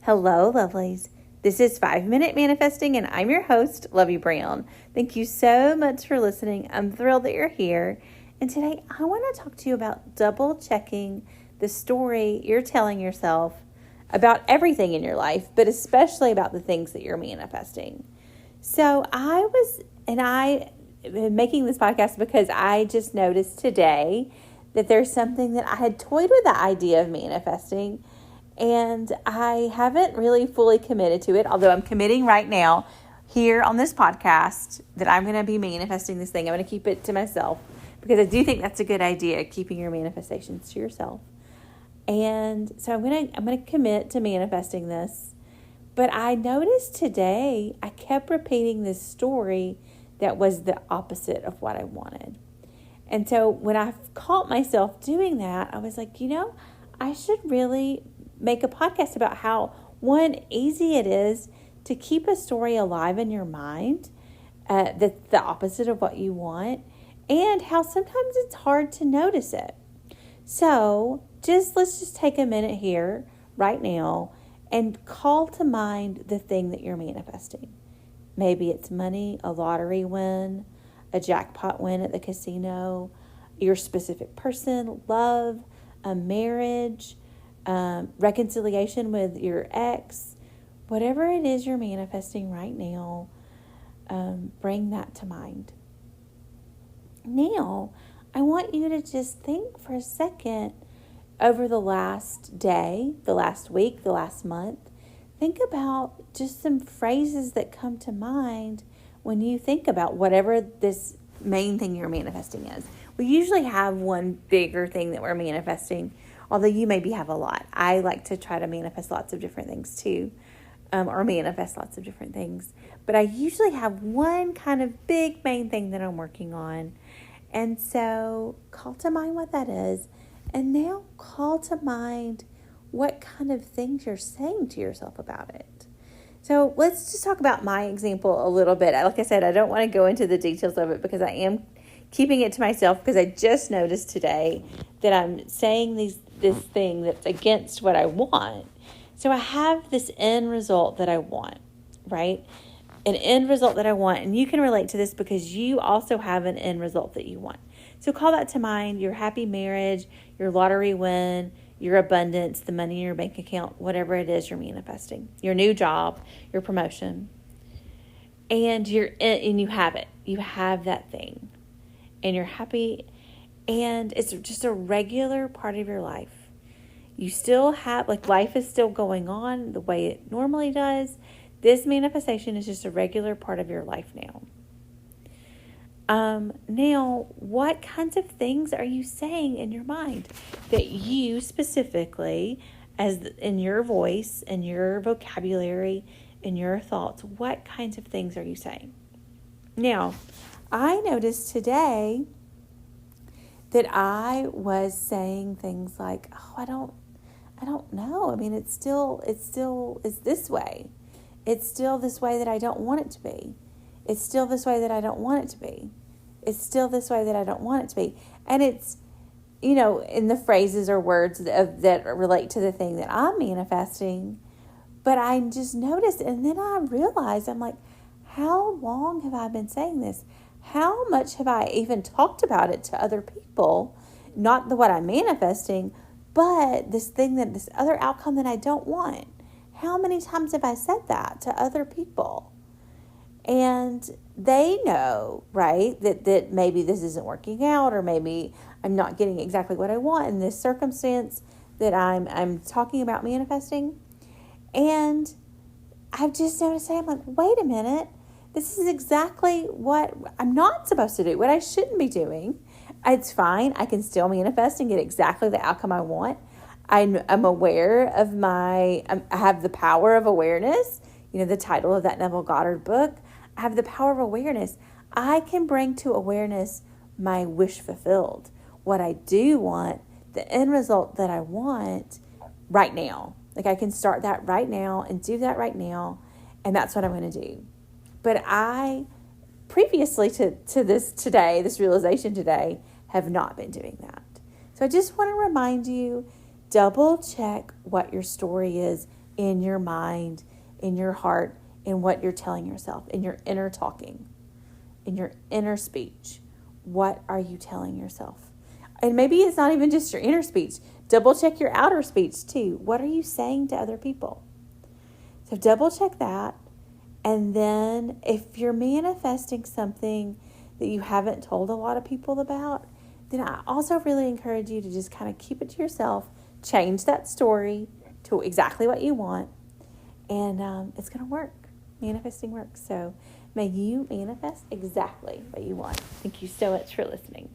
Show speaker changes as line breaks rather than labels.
Hello, lovelies. This is 5 Minute Manifesting, and I'm your host, Lovey Brown. Thank you so much for listening. I'm thrilled that you're here. And today I want to talk to you about double checking the story you're telling yourself about everything in your life, but especially about the things that you're manifesting. So I'm making this podcast because I just noticed today that there's something that I had toyed with the idea of manifesting, and I haven't really fully committed to it, although I'm committing right now here on this podcast that I'm going to be manifesting this thing. I'm going to keep it to myself because I do think that's a good idea, keeping your manifestations to yourself. And so I'm going to commit to manifesting this. But I noticed today I kept repeating this story that was the opposite of what I wanted. And so when I caught myself doing that, I was like, I should really make a podcast about how, one, easy it is to keep a story alive in your mind that's the opposite of what you want, and how sometimes it's hard to notice it. So let's just take a minute here right now and call to mind the thing that you're manifesting. Maybe it's money, a lottery win, a jackpot win at the casino, your specific person, love, a marriage, reconciliation with your ex, whatever it is you're manifesting right now, bring that to mind. Now, I want you to just think for a second over the last day, the last week, the last month. Think about just some phrases that come to mind when you think about whatever this main thing you're manifesting is. We usually have one bigger thing that we're manifesting, although you maybe have a lot. I like to try to manifest lots of different things too, or manifest lots of different things. But I usually have one kind of big main thing that I'm working on. And so call to mind what that is. And now call to mind what kind of things you're saying to yourself about it. So let's just talk about my example a little bit. Like I said, I don't want to go into the details of it because I am keeping it to myself, because I just noticed today that I'm saying this thing that's against what I want. So I have this end result that I want, right? An end result that I want. And you can relate to this because you also have an end result that you want. So call that to mind: your happy marriage, your lottery win, your abundance, the money in your bank account, whatever it is you're manifesting, your new job, your promotion. And you have it. You have that thing. And you're happy. And it's just a regular part of your life. You still have, life is still going on the way it normally does. This manifestation is just a regular part of your life now. Now, what kinds of things are you saying in your mind that you specifically, as in your voice, in your vocabulary, in your thoughts, what kinds of things are you saying? Now, I noticed today that I was saying things like, I don't know. I mean, it's still is this way. It's still this way that I don't want it to be. It's still this way that I don't want it to be. It's still this way that I don't want it to be. And it's, in the phrases or words that relate to the thing that I'm manifesting. But I just noticed, and then I realized, I'm like, how long have I been saying this? How much have I even talked about it to other people? Not what I'm manifesting, but this other outcome that I don't want. How many times have I said that to other people? And they know, right, that maybe this isn't working out, or maybe I'm not getting exactly what I want in this circumstance that I'm talking about manifesting. And I've just noticed, I'm like, wait a minute, this is exactly what I'm not supposed to do, what I shouldn't be doing. It's fine. I can still manifest and get exactly the outcome I want. I'm aware of I have the power of awareness, the title of that Neville Goddard book. I have the power of awareness. I can bring to awareness my wish fulfilled, what I do want, the end result that I want right now. I can start that right now and do that right now, and that's what I'm going to do. But I, previously to this realization today, have not been doing that. So I just want to remind you, double check what your story is in your mind, in your heart, in what you're telling yourself, in your inner talking, in your inner speech. What are you telling yourself? And maybe it's not even just your inner speech. Double check your outer speech too. What are you saying to other people? So double check that. And then if you're manifesting something that you haven't told a lot of people about, then I also really encourage you to just kind of keep it to yourself, change that story to exactly what you want, and it's going to work. Manifesting works. So may you manifest exactly what you want. Thank you so much for listening.